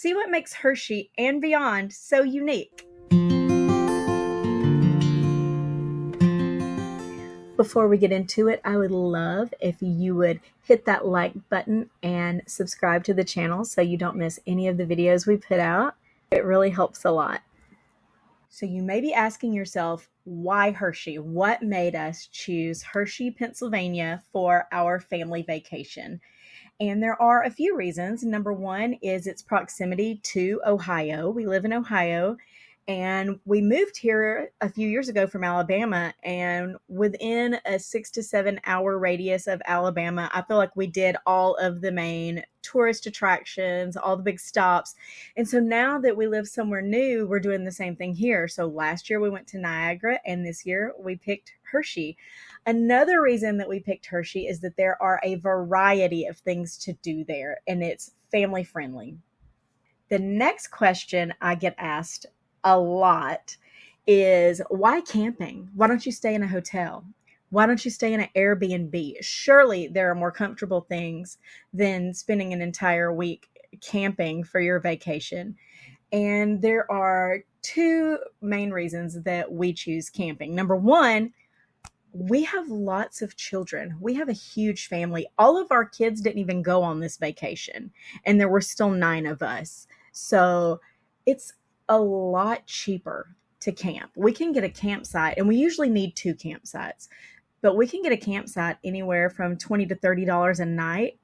See what makes Hershey and beyond so unique. Before we get into it, I would love if you would hit that like button and subscribe to the channel so you don't miss any of the videos we put out. It really helps a lot. So you may be asking yourself, why Hershey? What made us choose Hershey, Pennsylvania for our family vacation? And there are a few reasons. Number one is its proximity to Ohio. We live in Ohio, and we moved here a few years ago from Alabama. And within a 6 to 7 hour radius of Alabama, I feel like we did all of the main tourist attractions, all the big stops. And so now that we live somewhere new, we're doing the same thing here. So last year we went to Niagara, and this year we picked Hershey. Another reason that we picked Hershey is that there are a variety of things to do there, and it's family friendly. The next question I get asked a lot is, why camping? Why don't you stay in a hotel? Why don't you stay in an Airbnb? Surely there are more comfortable things than spending an entire week camping for your vacation. And there are two main reasons that we choose camping. Number one, we have lots of children. We have a huge family. All of our kids didn't even go on this vacation, and there were still 9 of us. So it's a lot cheaper to camp. We can get a campsite, and we usually need 2 campsites, but we can get a campsite anywhere from $20 to $30 a night,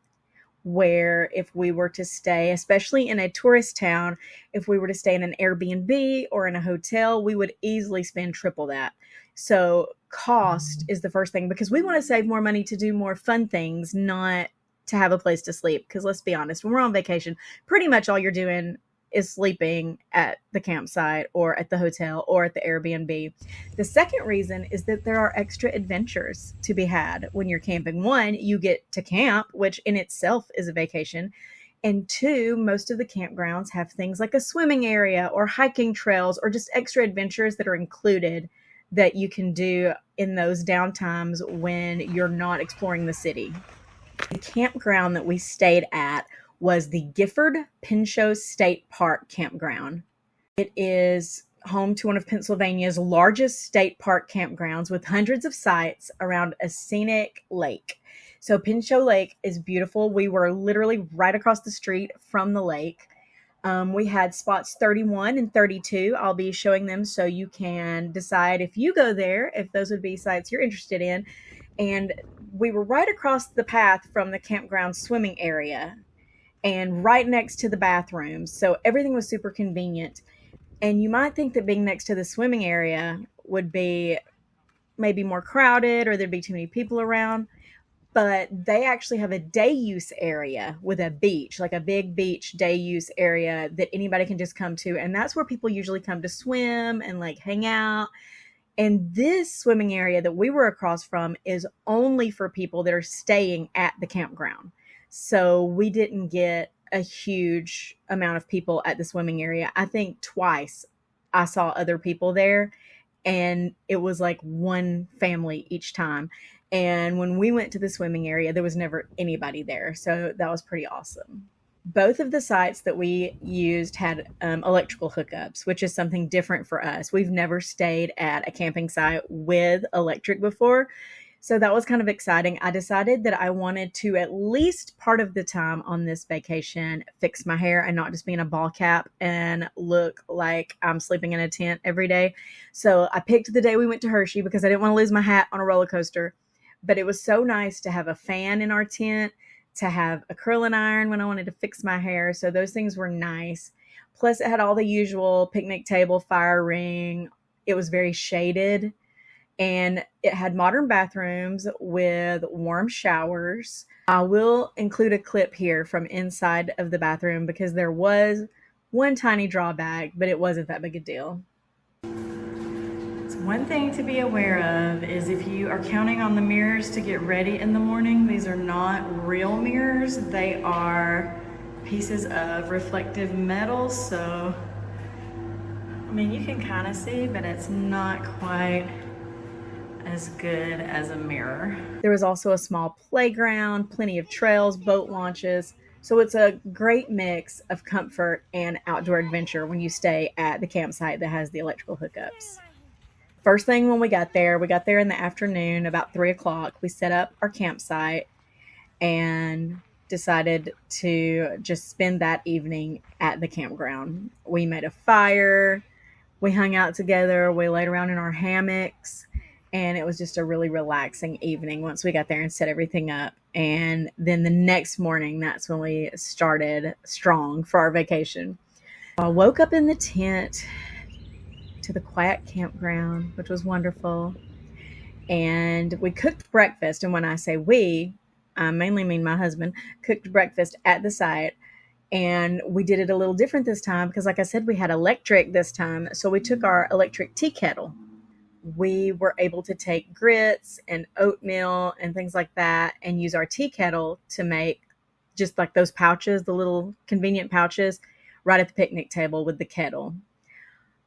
where if we were to stay, especially in a tourist town, if we were to stay in an Airbnb or in a hotel, we would easily spend triple that. So cost is the first thing, because we want to save more money to do more fun things, not to have a place to sleep. Because let's be honest, when we're on vacation, pretty much all you're doing is sleeping at the campsite or at the hotel or at the Airbnb. The second reason is that there are extra adventures to be had when you're camping. One, you get to camp, which in itself is a vacation. And two, most of the campgrounds have things like a swimming area or hiking trails or just extra adventures that are included that you can do in those downtimes when you're not exploring the city. The campground that we stayed at was the Gifford Pinchot State Park campground. It is home to one of Pennsylvania's largest state park campgrounds with hundreds of sites around a scenic lake. So Pinchot Lake is beautiful. We were literally right across the street from the lake. We had spots 31 and 32. I'll be showing them so you can decide if you go there, if those would be sites you're interested in. And we were right across the path from the campground swimming area and right next to the bathrooms. So everything was super convenient. And you might think that being next to the swimming area would be maybe more crowded or there'd be too many people around. But they actually have a day use area with a beach, like a big beach day use area that anybody can just come to. And that's where people usually come to swim and like hang out. And this swimming area that we were across from is only for people that are staying at the campground. So we didn't get a huge amount of people at the swimming area. I think twice I saw other people there, and it was like one family each time. And when we went to the swimming area, there was never anybody there. So that was pretty awesome. Both of the sites that we used had electrical hookups, which is something different for us. We've never stayed at a camping site with electric before. So that was kind of exciting. I decided that I wanted to, at least part of the time on this vacation, fix my hair and not just be in a ball cap and look like I'm sleeping in a tent every day. So I picked the day we went to Hershey because I didn't want to lose my hat on a roller coaster. But it was so nice to have a fan in our tent, to have a curling iron when I wanted to fix my hair. So those things were nice. Plus it had all the usual picnic table, fire ring. It was very shaded, and it had modern bathrooms with warm showers. I will include a clip here from inside of the bathroom because there was one tiny drawback, but it wasn't that big a deal. One thing to be aware of is if you are counting on the mirrors to get ready in the morning, these are not real mirrors. They are pieces of reflective metal. So, I mean, you can kind of see, but it's not quite as good as a mirror. There was also a small playground, plenty of trails, boat launches. So it's a great mix of comfort and outdoor adventure when you stay at the campsite that has the electrical hookups. First thing when we got there in the afternoon, about 3 o'clock. We set up our campsite and decided to just spend that evening at the campground. We made a fire, we hung out together, we laid around in our hammocks, and it was just a really relaxing evening once we got there and set everything up. And then the next morning, that's when we started strong for our vacation. I woke up in the tent to the quiet campground, which was wonderful. And we cooked breakfast. And when I say we, I mainly mean my husband, cooked breakfast at the site. And we did it a little different this time because, like I said, we had electric this time. So we took our electric tea kettle. We were able to take grits and oatmeal and things like that and use our tea kettle to make just like those pouches, the little convenient pouches, right at the picnic table with the kettle.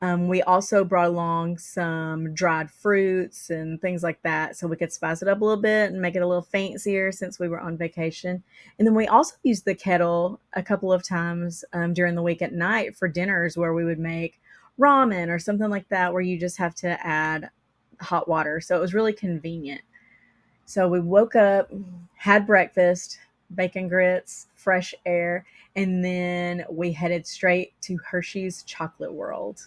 We also brought along some dried fruits and things like that so we could spice it up a little bit and make it a little fancier since we were on vacation. And then we also used the kettle a couple of times during the week at night for dinners where we would make ramen or something like that where you just have to add hot water. So it was really convenient. So we woke up, had breakfast, bacon grits, fresh air, and then we headed straight to Hershey's Chocolate World.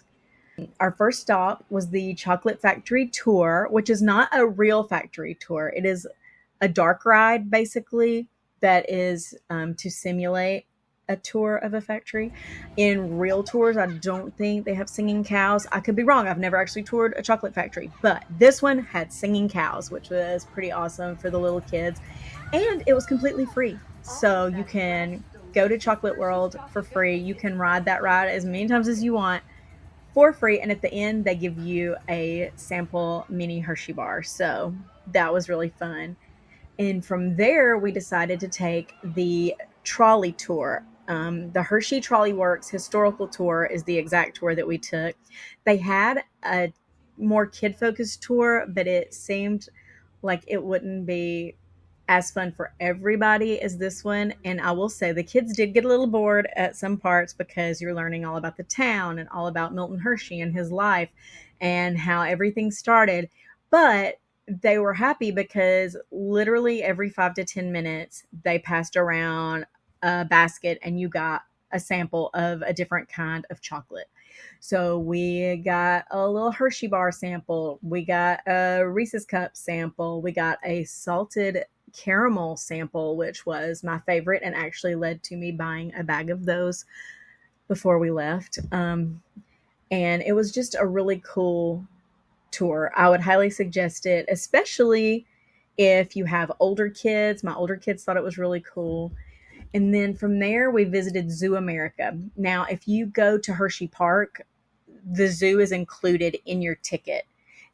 Our first stop was the Chocolate Factory Tour, which is not a real factory tour. It is a dark ride, basically, that is to simulate a tour of a factory. In real tours, I don't think they have singing cows. I could be wrong. I've never actually toured a chocolate factory, but this one had singing cows, which was pretty awesome for the little kids. And it was completely free. So you can go to Chocolate World for free. You can ride that ride as many times as you want for free. And at the end, they give you a sample mini Hershey bar. So that was really fun. And from there, we decided to take the trolley tour. The Hershey Trolley Works historical tour is the exact tour that we took. They had a more kid-focused tour, but it seemed like it wouldn't be as fun for everybody as this one. And I will say the kids did get a little bored at some parts because you're learning all about the town and all about Milton Hershey and his life and how everything started. But they were happy because literally every 5 to 10 minutes they passed around a basket and you got a sample of a different kind of chocolate. So we got a little Hershey bar sample. We got a Reese's cup sample. We got a salted caramel sample, which was my favorite and actually led to me buying a bag of those before we left. And it was just a really cool tour. I would highly suggest it, especially if you have older kids. My older kids thought it was really cool. And then from there, we visited Zoo America. Now, if you go to HersheyPark, the zoo is included in your ticket.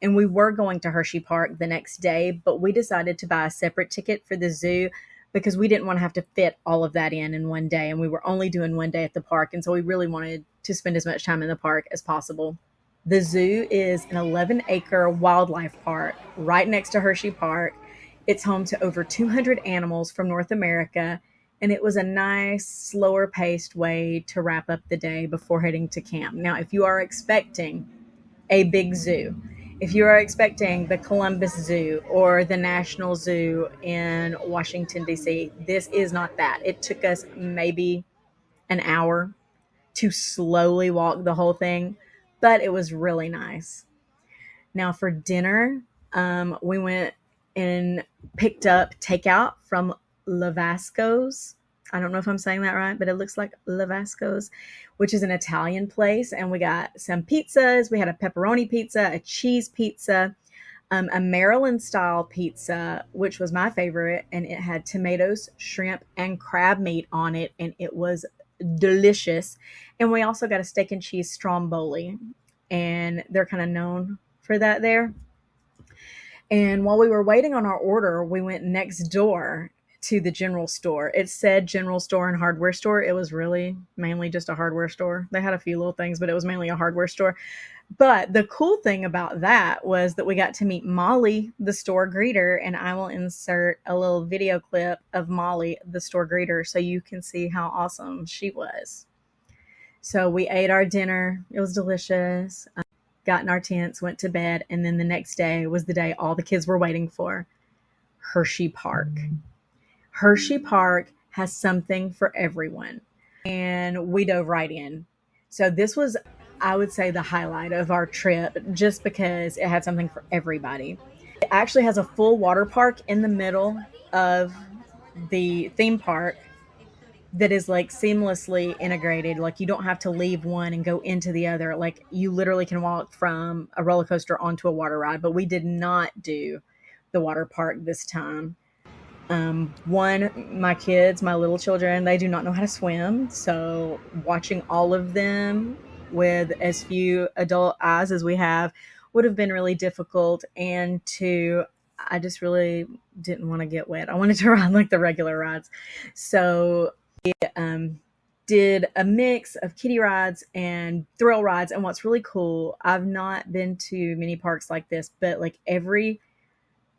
And we were going to HersheyPark the next day, but we decided to buy a separate ticket for the zoo because we didn't want to have to fit all of that in one day. And we were only doing one day at the park. And so we really wanted to spend as much time in the park as possible. The zoo is an 11-acre wildlife park right next to Hershey Park. It's home to over 200 animals from North America, and it was a nice, slower-paced way to wrap up the day before heading to camp. Now, if you are expecting a big zoo, if you are expecting the Columbus Zoo or the National Zoo in Washington, D.C., this is not that. It took us maybe an hour to slowly walk the whole thing, but it was really nice. Now for dinner, we went and picked up takeout from Vasco's. I don't know if I'm saying that right, but it looks like Vasco's, which is an Italian place. And we got some pizzas. We had a pepperoni pizza, a cheese pizza, a Maryland style pizza, which was my favorite. And it had tomatoes, shrimp, and crab meat on it. And it was delicious. And we also got a steak and cheese stromboli, and they're kind of known for that there. And while we were waiting on our order, we went next door to the general store. It said general store and hardware store. It was really mainly just a hardware store. They had a few little things, but it was mainly a hardware store. But the cool thing about that was that we got to meet Molly, the store greeter, and I will insert a little video clip of Molly, the store greeter, so you can see how awesome she was. So we ate our dinner. It was delicious. Got in our tents, went to bed, and then the next day was the day all the kids were waiting for, HersheyPark. HersheyPark has something for everyone, and we dove right in. So this was, I would say, the highlight of our trip, just because it had something for everybody. It actually has a full water park in the middle of the theme park that is like seamlessly integrated. Like you don't have to leave one and go into the other. Like you literally can walk from a roller coaster onto a water ride, but we did not do the water park this time. My kids, my little children, they do not know how to swim. So watching all of them with as few adult eyes as we have would have been really difficult. And two, I just really didn't want to get wet. I wanted to ride like the regular rides. So we did a mix of kiddie rides and thrill rides. And what's really cool, I've not been to many parks like this, but like every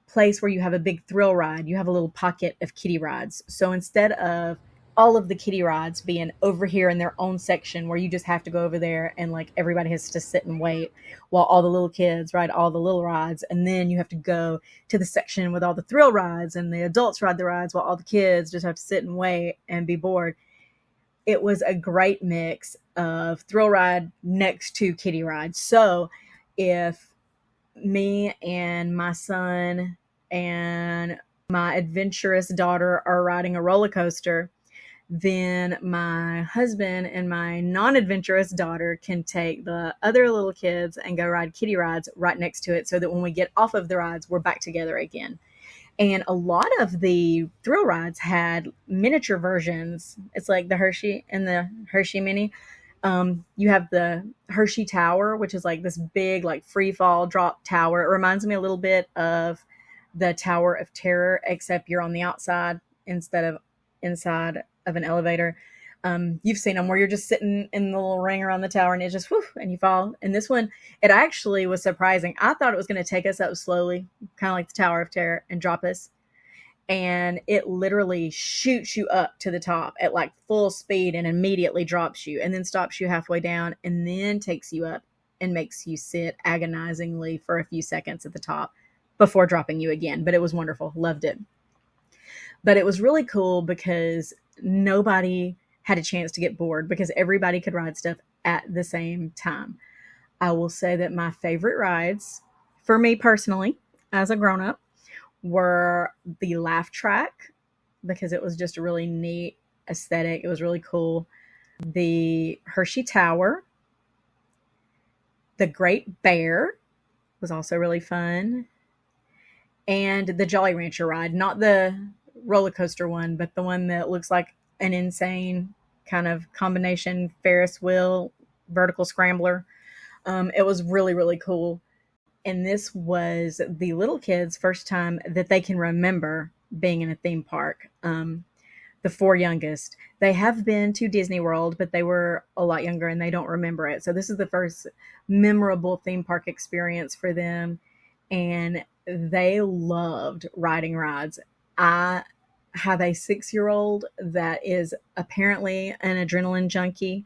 place where you have a big thrill ride, you have a little pocket of kiddie rides. So instead of all of the kiddie rides being over here in their own section where you just have to go over there and like everybody has to sit and wait while all the little kids ride all the little rides, and then you have to go to the section with all the thrill rides and the adults ride the rides while all the kids just have to sit and wait and be bored. It was a great mix of thrill ride next to kiddie ride. So if me and my son and my adventurous daughter are riding a roller coaster, then my husband and my non-adventurous daughter can take the other little kids and go ride kiddie rides right next to it, so that when we get off of the rides, we're back together again. And a lot of the thrill rides had miniature versions. It's like the Hershey and the Hershey Mini. You have the Hershey Tower, which is like this big, like free fall drop tower. It reminds me a little bit of the Tower of Terror, except you're on the outside instead of inside of an elevator. You've seen them where you're just sitting in the little ring around the tower and it just whoosh, and you fall. And this one, it actually was surprising. I thought it was going to take us up slowly, kind of like the Tower of Terror, and drop us. And it literally shoots you up to the top at like full speed and immediately drops you, and then stops you halfway down, and then takes you up and makes you sit agonizingly for a few seconds at the top before dropping you again. But it was wonderful. Loved it. But it was really cool because nobody had a chance to get bored, because everybody could ride stuff at the same time. I will say that my favorite rides, for me personally, as a grown-up, were the laugh track, because it was just a really neat aesthetic. It was really cool. The Hershey Tower, the Great Bear was also really fun, and the Jolly Rancher ride, not the roller coaster one, but the one that looks like an insane kind of combination Ferris wheel vertical scrambler. It was really, really cool. And this was the little kids' first time that they can remember being in a theme park. The four youngest, they have been to Disney World, but they were a lot younger and they don't remember it. So this is the first memorable theme park experience for them. And they loved riding rides. I have a 6-year-old that is apparently an adrenaline junkie.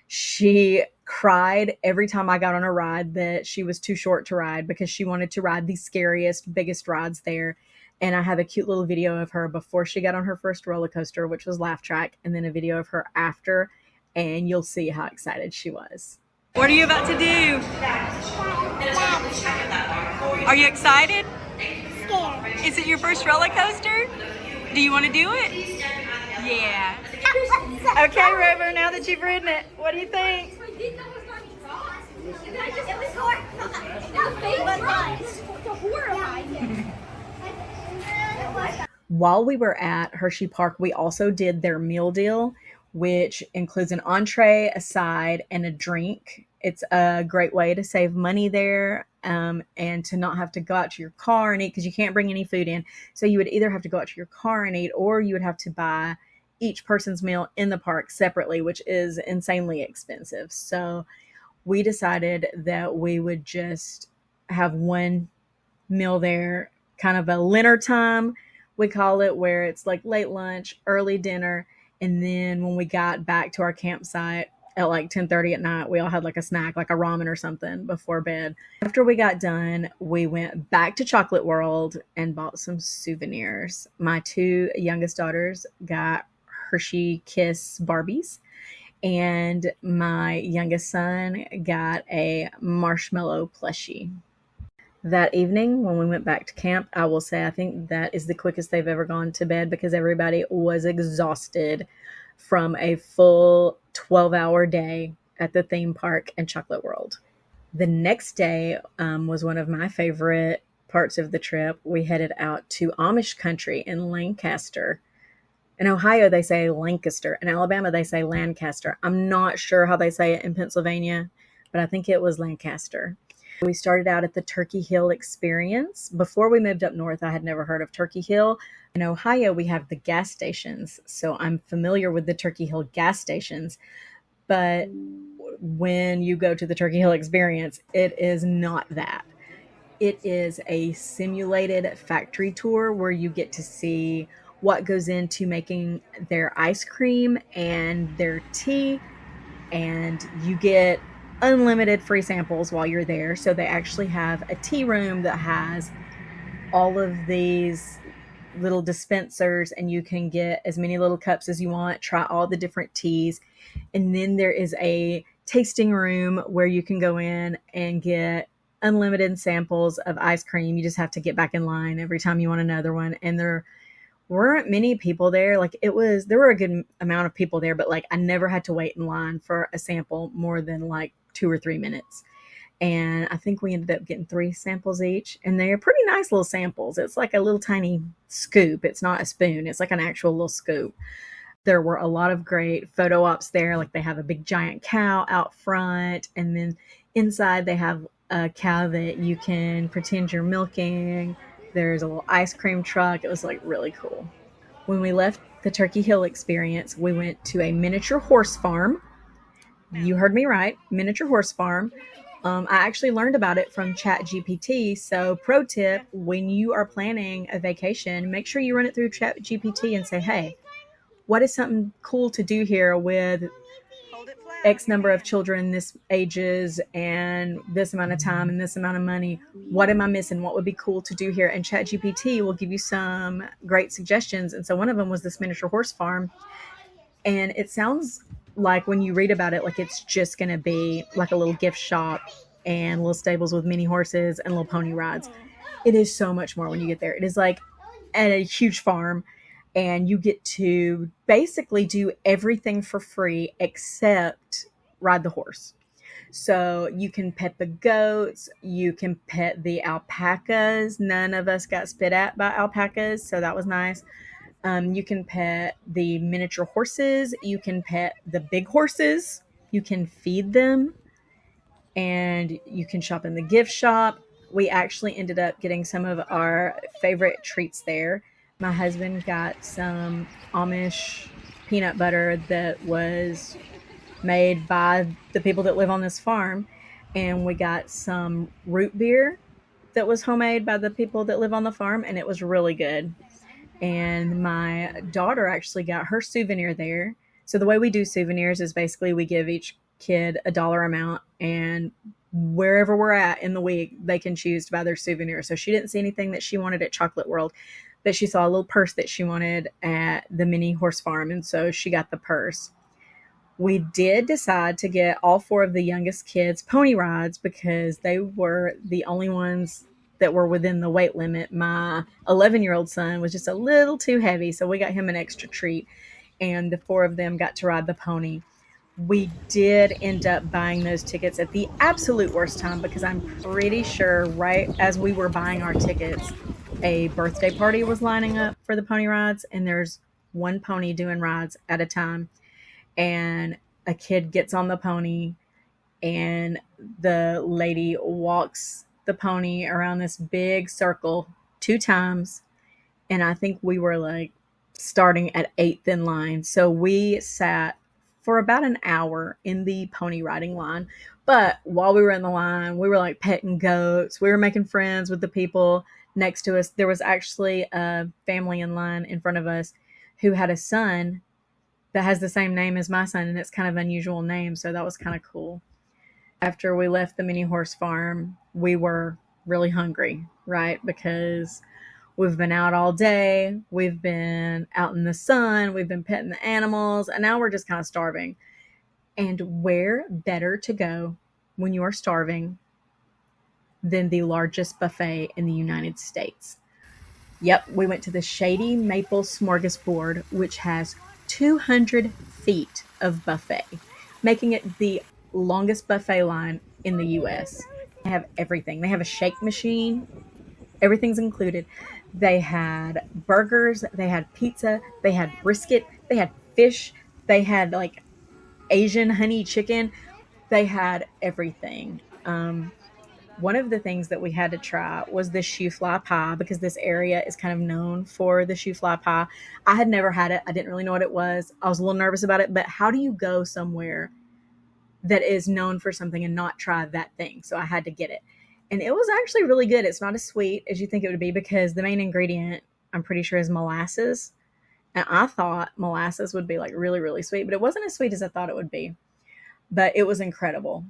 She cried every time I got on a ride that she was too short to ride, because she wanted to ride the scariest, biggest rides there. And I have a cute little video of her before she got on her first roller coaster, which was Laugh Track, and then a video of her after, and you'll see how excited she was. What are you about to do? Are you excited? Scared. Is it your first roller coaster? Do you want to do it? Yeah. Okay, River, now that you've ridden it, what do you think? While we were at HersheyPark, we also did their meal deal, which includes an entree, a side, and a drink. It's a great way to save money there. and to not have to go out to your car and eat, because you can't bring any food in. So you would either have to go out to your car and eat, or you would have to buy each person's meal in the park separately, which is insanely expensive. So we decided that we would just have one meal there, kind of a dinner time, we call it, where it's like late lunch, early dinner, and then when we got back to our campsite at like 10:30 at night, we all had like a snack, like a ramen or something before bed. After we got done, we went back to Chocolate World and bought some souvenirs. My two youngest daughters got Hershey Kiss Barbies, and my youngest son got a marshmallow plushie. That evening, when we went back to camp, I will say I think that is the quickest they've ever gone to bed, because everybody was exhausted from a full 12-hour day at the theme park and Chocolate World. The next day was one of my favorite parts of the trip. We headed out to Amish country in Lancaster. In Ohio, they say Lancaster. In Alabama, they say Lancaster. I'm not sure how they say it in Pennsylvania, but I think it was Lancaster. We started out at the Turkey Hill Experience. Before we moved up north, I had never heard of Turkey Hill. In Ohio, we have the gas stations, so I'm familiar with the Turkey Hill gas stations. But when you go to the Turkey Hill Experience, it is not that. It is a simulated factory tour where you get to see what goes into making their ice cream and their tea, and you get unlimited free samples while you're there. So they actually have a tea room that has all of these little dispensers, and you can get as many little cups as you want, try all the different teas. And then there is a tasting room where you can go in and get unlimited samples of ice cream. You just have to get back in line every time you want another one. And there weren't many people there. Like there were a good amount of people there, but like I never had to wait in line for a sample more than like 2 or 3 minutes. And I think we ended up getting 3 samples each, and they're pretty nice little samples. It's like a little tiny scoop. It's not a spoon. It's like an actual little scoop. There were a lot of great photo ops there. Like they have a big giant cow out front, and then inside they have a cow that you can pretend you're milking. There's a little ice cream truck. It was like really cool. When we left the Turkey Hill Experience, we went to a miniature horse farm. You heard me right, miniature horse farm. I actually learned about it from ChatGPT. So pro tip, when you are planning a vacation, make sure you run it through ChatGPT and say, hey, what is something cool to do here with X number of children, this ages, and this amount of time and this amount of money? What am I missing? What would be cool to do here? And ChatGPT will give you some great suggestions. And so one of them was this miniature horse farm. And it sounds like when you read about it, like it's just going to be like a little gift shop and little stables with mini horses and little pony rides. It is so much more when you get there. It is like a huge farm, and you get to basically do everything for free except ride the horse. So you can pet the goats, you can pet the alpacas. None of us got spit at by alpacas, so that was nice. You can pet the miniature horses. You can pet the big horses. You can feed them. And you can shop in the gift shop. We actually ended up getting some of our favorite treats there. My husband got some Amish peanut butter that was made by the people that live on this farm. And we got some root beer that was homemade by the people that live on the farm. And it was really good. And my daughter actually got her souvenir there. So the way we do souvenirs is basically we give each kid a dollar amount, and wherever we're at in the week, they can choose to buy their souvenir. So she didn't see anything that she wanted at Chocolate World, but she saw a little purse that she wanted at the mini horse farm, and so she got the purse. We did decide to get all 4 of the youngest kids pony rides because they were the only ones that were within the weight limit. My 11-year-old son was just a little too heavy, so we got him an extra treat, and the 4 of them got to ride the pony. We did end up buying those tickets at the absolute worst time, because I'm pretty sure right as we were buying our tickets, a birthday party was lining up for the pony rides, and there's one pony doing rides at a time, and a kid gets on the pony, and the lady walks the pony around this big circle 2 times, and I think we were like starting at 8th in line. So we sat for about an hour in the pony riding line. But while we were in the line, we were like petting goats. We were making friends with the people next to us. There was actually a family in line in front of us who had a son that has the same name as my son, and it's kind of an unusual name. So that was kind of cool. After we left the mini horse farm, we were really hungry, right? Because we've been out all day, we've been out in the sun, we've been petting the animals, and now we're just kind of starving. And where better to go when you are starving than the largest buffet in the United States? Yep, we went to the Shady Maple Smorgasbord, which has 200 feet of buffet, making it the longest buffet line in the US. They have everything. They have a shake machine. Everything's included. They had burgers, they had pizza, they had brisket, they had fish, they had like Asian honey chicken. They had everything. One of the things that we had to try was the shoe fly pie, because this area is kind of known for the shoe fly pie. I had never had it. I didn't really know what it was. I was a little nervous about it, but how do you go somewhere that is known for something and not try that thing? So I had to get it. And it was actually really good. It's not as sweet as you think it would be, because the main ingredient, I'm pretty sure, is molasses. And I thought molasses would be like really, really sweet, but it wasn't as sweet as I thought it would be. But it was incredible.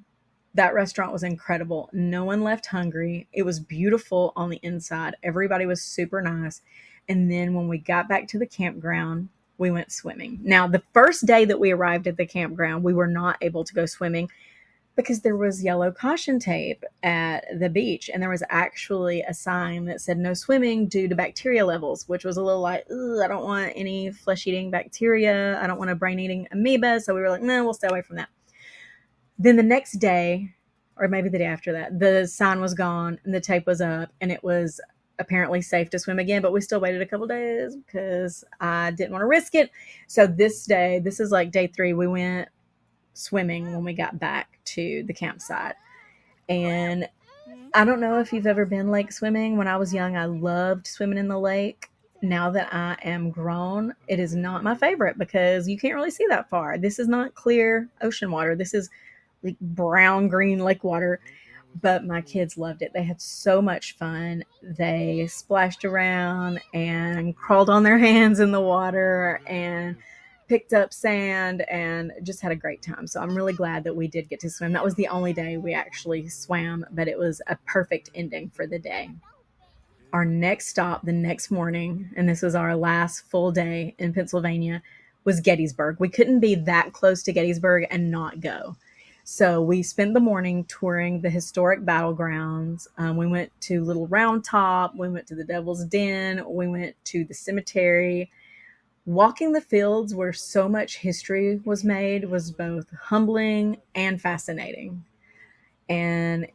That restaurant was incredible. No one left hungry. It was beautiful on the inside. Everybody was super nice. And then when we got back to the campground, we went swimming. Now, the first day that we arrived at the campground, we were not able to go swimming because there was yellow caution tape at the beach. And there was actually a sign that said no swimming due to bacteria levels, which was a little like, I don't want any flesh-eating bacteria. I don't want a brain-eating amoeba. So we were like, no, we'll stay away from that. Then the next day, or maybe the day after that, the sign was gone and the tape was up, and it was apparently safe to swim again, but we still waited a couple days because I didn't want to risk it. So this day, this is like day 3, we went swimming when we got back to the campsite. And I don't know if you've ever been lake swimming. When I was young, I loved swimming in the lake. Now that I am grown, it is not my favorite because you can't really see that far. This is not clear ocean water. This is like brown green lake water, but my kids loved it. They had so much fun. They splashed around and crawled on their hands in the water and picked up sand and just had a great time. So I'm really glad that we did get to swim. That was the only day we actually swam, but it was a perfect ending for the day. Our next stop the next morning, and this was our last full day in Pennsylvania, was Gettysburg. We couldn't be that close to Gettysburg and not go. So we spent the morning touring the historic battlegrounds. We went to Little Round Top. We went to the Devil's Den. We went to the cemetery. Walking the fields where so much history was made was both humbling and fascinating. And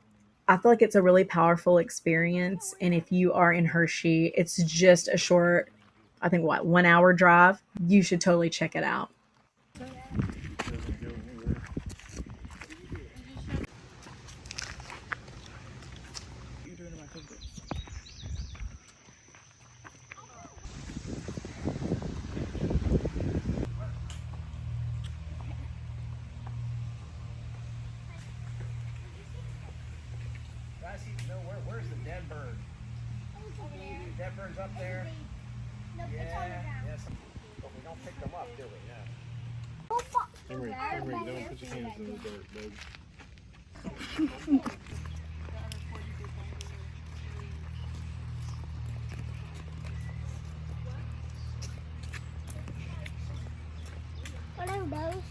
I feel like it's a really powerful experience. And if you are in Hershey, it's just a short, I think, 1 hour drive. You should totally check it out. Where's the dead bird? Dead bird's up there. No, Yeah, it's on the ground. yes. But we don't pick them up, do we? Yeah. Henry, don't put your hands in the dirt, baby. What are those?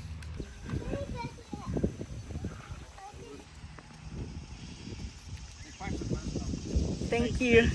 Thank you.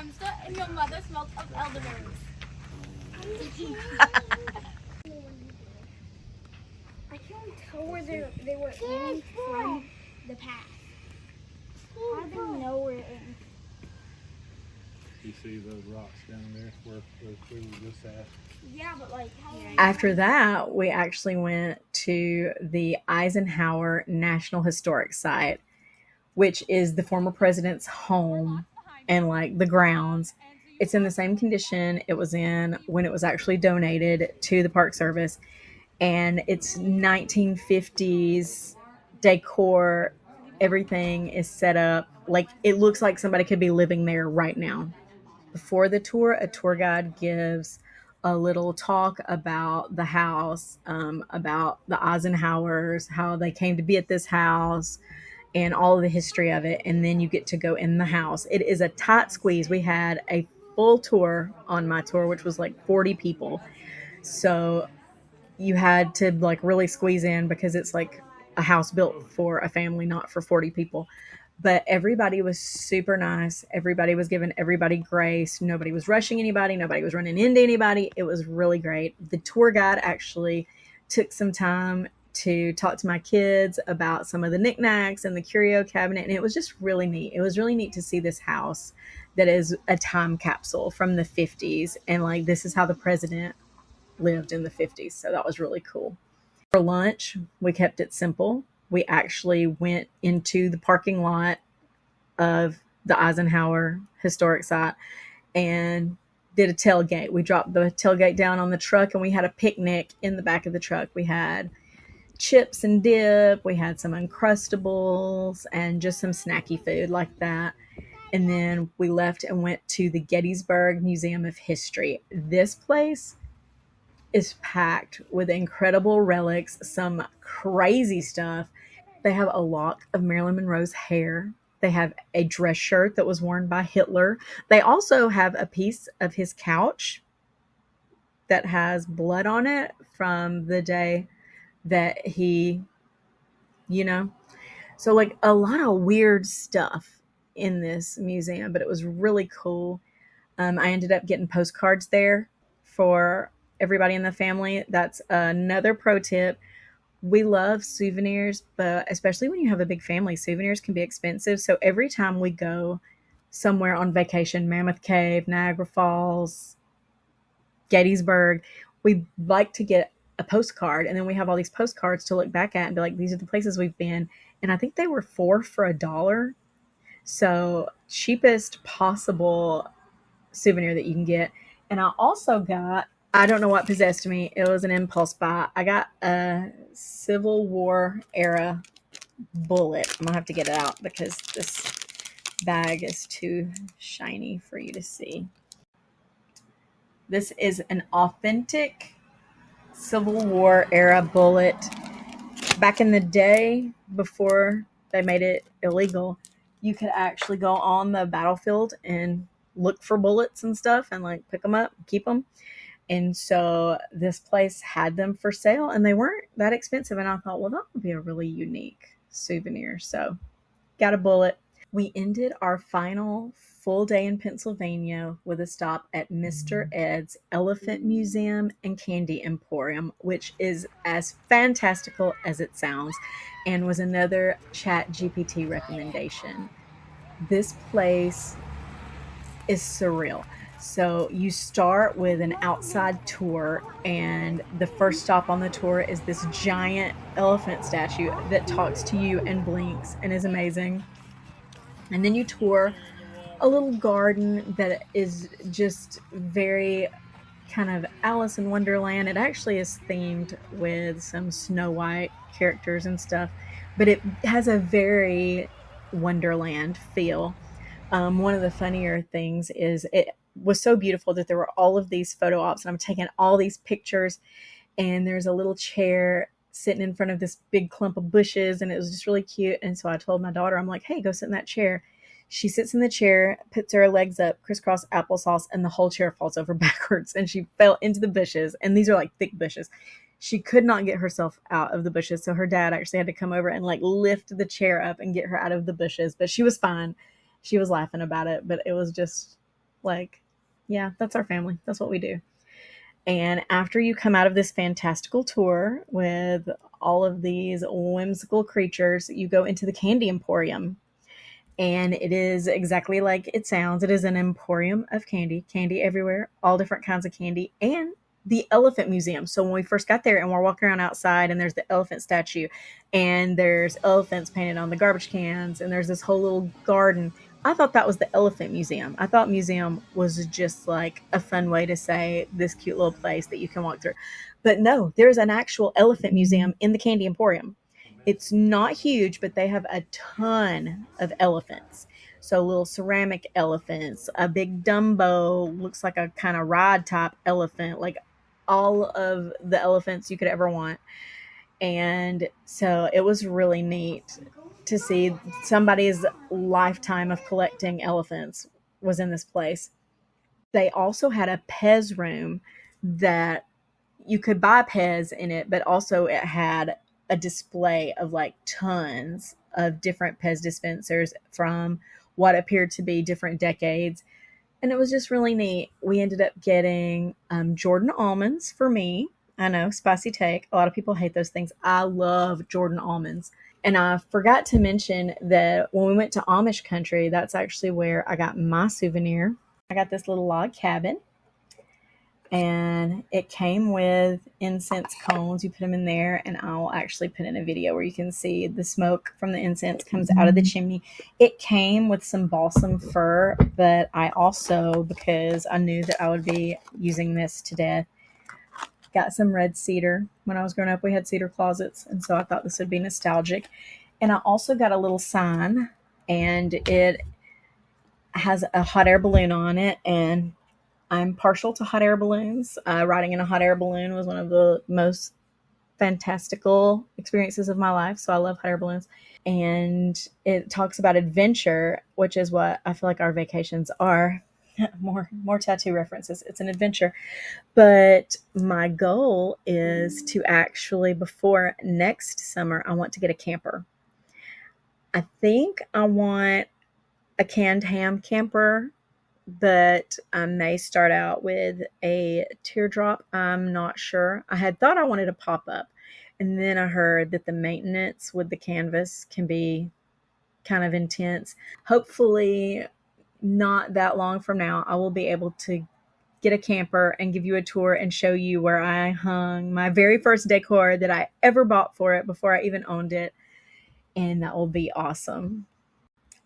hamster and your mother smelled of elderberries. I can't tell where they were in from the past. How do they know we're in? You see those rocks down there where we were just at? Yeah, but like how After that, we actually went to the Eisenhower National Historic Site, which is the former president's home and like the grounds. It's in the same condition it was in when it was actually donated to the Park Service. And it's 1950s decor. Everything is set up like it looks like somebody could be living there right now. Before the tour, a tour guide gives a little talk about the house, about the Eisenhowers, how they came to be at this house, and all of the history of it. And then you get to go in the house. It is a tight squeeze. We had a full tour on my tour, which was like 40 people. So you had to like really squeeze in because it's like a house built for a family, not for 40 people. But everybody was super nice. Everybody was giving everybody grace. Nobody was rushing anybody. Nobody was running into anybody. It was really great. The tour guide actually took some time to talk to my kids about some of the knickknacks and the curio cabinet. And it was just really neat. It was really neat to see this house that is a time capsule from the 50s. And like, this is how the president lived in the 50s. So that was really cool. For lunch, we kept it simple. We actually went into the parking lot of the Eisenhower Historic Site and did a tailgate. We dropped the tailgate down on the truck and we had a picnic in the back of the truck. We had chips and dip. We had some Uncrustables and just some snacky food like that. And then we left and went to the Gettysburg Museum of History. This place is packed with incredible relics, some crazy stuff. They have a lock of Marilyn Monroe's hair. They have a dress shirt that was worn by Hitler. They also have a piece of his couch that has blood on it from the day that he, so like a lot of weird stuff in this museum, but it was really cool. I ended up getting postcards there for everybody in the family. That's another pro tip. We love souvenirs, but especially when you have a big family, souvenirs can be expensive. So every time we go somewhere on vacation, Mammoth Cave, Niagara Falls, Gettysburg, we like to get a postcard. And then we have all these postcards to look back at and be like, these are the places we've been. And I think they were 4 for $1. So cheapest possible souvenir that you can get. And I also got, I don't know what possessed me. It was an impulse buy. I got a Civil War era bullet. I'm gonna have to get it out because this bag is too shiny for you to see. This is an authentic Civil War era bullet. Back in the day, before they made it illegal, you could actually go on the battlefield and look for bullets and stuff and like pick them up, keep them. And so this place had them for sale and they weren't that expensive. And I thought, well, that would be a really unique souvenir. So got a bullet. We ended our final full day in Pennsylvania with a stop at Mr. Ed's Elephant Museum and Candy Emporium, which is as fantastical as it sounds and was another ChatGPT recommendation. This place is surreal. So you start with an outside tour, and the first stop on the tour is this giant elephant statue that talks to you and blinks and is amazing. And then you tour a little garden that is just very kind of Alice in Wonderland. It actually is themed with some Snow White characters and stuff, but it has a very Wonderland feel. One of the funnier things is it was so beautiful that there were all of these photo ops and I'm taking all these pictures and there's a little chair sitting in front of this big clump of bushes and it was just really cute. And so I told my daughter, I'm like, hey, go sit in that chair. She sits in the chair, puts her legs up, crisscross applesauce, and the whole chair falls over backwards and she fell into the bushes. And these are like thick bushes. She could not get herself out of the bushes. So her dad actually had to come over and like lift the chair up and get her out of the bushes, but she was fine. She was laughing about it, but it was just Like, yeah, that's our family. That's what we do. And after you come out of this fantastical tour with all of these whimsical creatures, you go into the Candy Emporium. And it is exactly like it sounds. It is an emporium of candy, candy everywhere, all different kinds of candy, and the Elephant Museum. So when we first got there and we're walking around outside and there's the elephant statue and there's elephants painted on the garbage cans and there's this whole little garden. I thought that was the Elephant Museum. I thought museum was just like a fun way to say this cute little place that you can walk through. But no, there's an actual elephant museum in the Candy Emporium. It's not huge, but they have a ton of elephants. So little ceramic elephants, a big Dumbo, looks like a kind of ride type elephant, like all of the elephants you could ever want. And so it was really neat to see somebody's lifetime of collecting elephants was in this place. They also had a Pez room that you could buy Pez in it, but also it had a display of like tons of different Pez dispensers from what appeared to be different decades. And it was just really neat. We ended up getting Jordan almonds for me. I know, spicy take. A lot of people hate those things. I love Jordan almonds. And I forgot to mention that when we went to Amish country, that's actually where I got my souvenir. I got this little log cabin. And it came with incense cones. You put them in there, and I'll actually put in a video where you can see the smoke from the incense comes out of the chimney. It came with some balsam fir, but I also, because I knew that I would be using this to death, got some red cedar. When I was growing up, we had cedar closets, and so I thought this would be nostalgic. And I also got a little sign, and it has a hot air balloon on it, and I'm partial to hot air balloons. Riding in a hot air balloon was one of the most fantastical experiences of my life. So I love hot air balloons. And it talks about adventure, which is what I feel like our vacations are. More tattoo references. It's an adventure. But my goal is to actually, before next summer, I want to get a camper. I think I want a canned ham camper, but I may start out with a teardrop. I'm not sure. I had thought I wanted a pop-up, and then I heard that the maintenance with the canvas can be kind of intense. Hopefully not that long from now, I will be able to get a camper and give you a tour and show you where I hung my very first decor that I ever bought for it before I even owned it, and that will be awesome.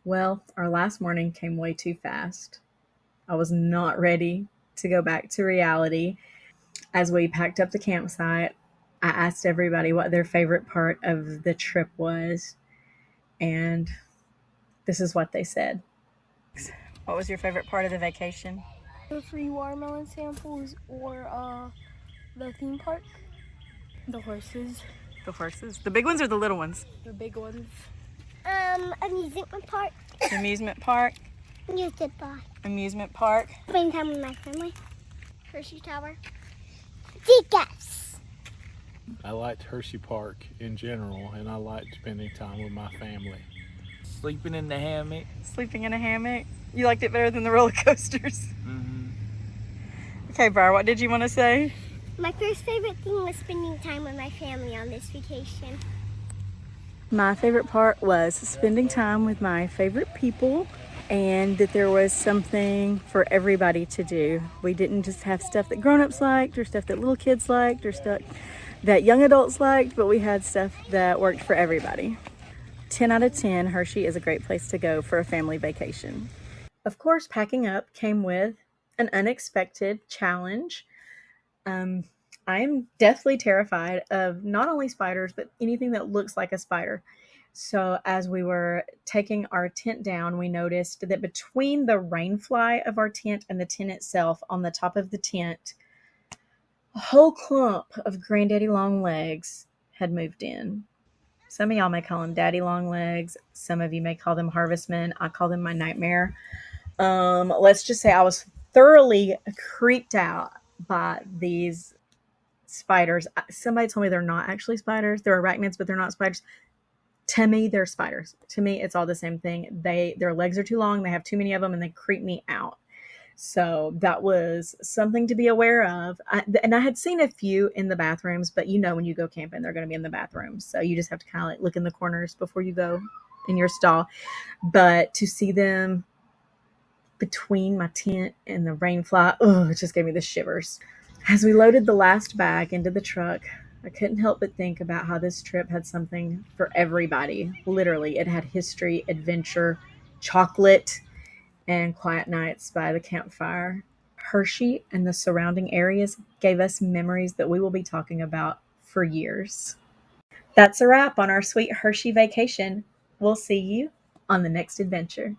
Well, our last morning came way too fast. I was not ready to go back to reality. As we packed up the campsite, I asked everybody what their favorite part of the trip was, and this is what they said. What was your favorite part of the vacation? The free watermelon samples or the theme park. The horses. The horses. The big ones or the little ones? The big ones. Amusement park. Amusement park. Amusement park. Amusement park. Spending time with my family. Hershey Tower. Tickets. I liked HersheyPark in general, and I liked spending time with my family. Sleeping in the hammock. Sleeping in a hammock. You liked it better than the roller coasters. Mm-hmm. Okay, Briar, what did you want to say? My first favorite thing was spending time with my family on this vacation. My favorite part was spending time with my favorite people, and that there was something for everybody to do. We didn't just have stuff that grown-ups liked or stuff that little kids liked or stuff that young adults liked, but we had stuff that worked for everybody. 10 out of 10, Hershey is a great place to go for a family vacation. Of course, packing up came with an unexpected challenge. I am deathly terrified of not only spiders, but anything that looks like a spider. So as we were taking our tent down, we noticed that between the rain fly of our tent and the tent itself, on the top of the tent, a whole clump of granddaddy long legs had moved in. Some of y'all may call them daddy long legs. Some of you may call them harvestmen. I call them my nightmare. Let's just say I was thoroughly creeped out by these spiders. Somebody told me they're not actually spiders. They're arachnids, but they're not spiders. To me, they're spiders. To me, it's all the same thing. Their legs are too long. They have too many of them, and they creep me out. So that was something to be aware of. And I had seen a few in the bathrooms, but you know, when you go camping, they're going to be in the bathrooms. So you just have to kind of like look in the corners before you go in your stall. But to see them between my tent and the rain fly, oh, it just gave me the shivers. As we loaded the last bag into the truck, I couldn't help but think about how this trip had something for everybody. Literally, it had history, adventure, chocolate, and quiet nights by the campfire. Hershey and the surrounding areas gave us memories that we will be talking about for years. That's a wrap on our sweet Hershey vacation. We'll see you on the next adventure.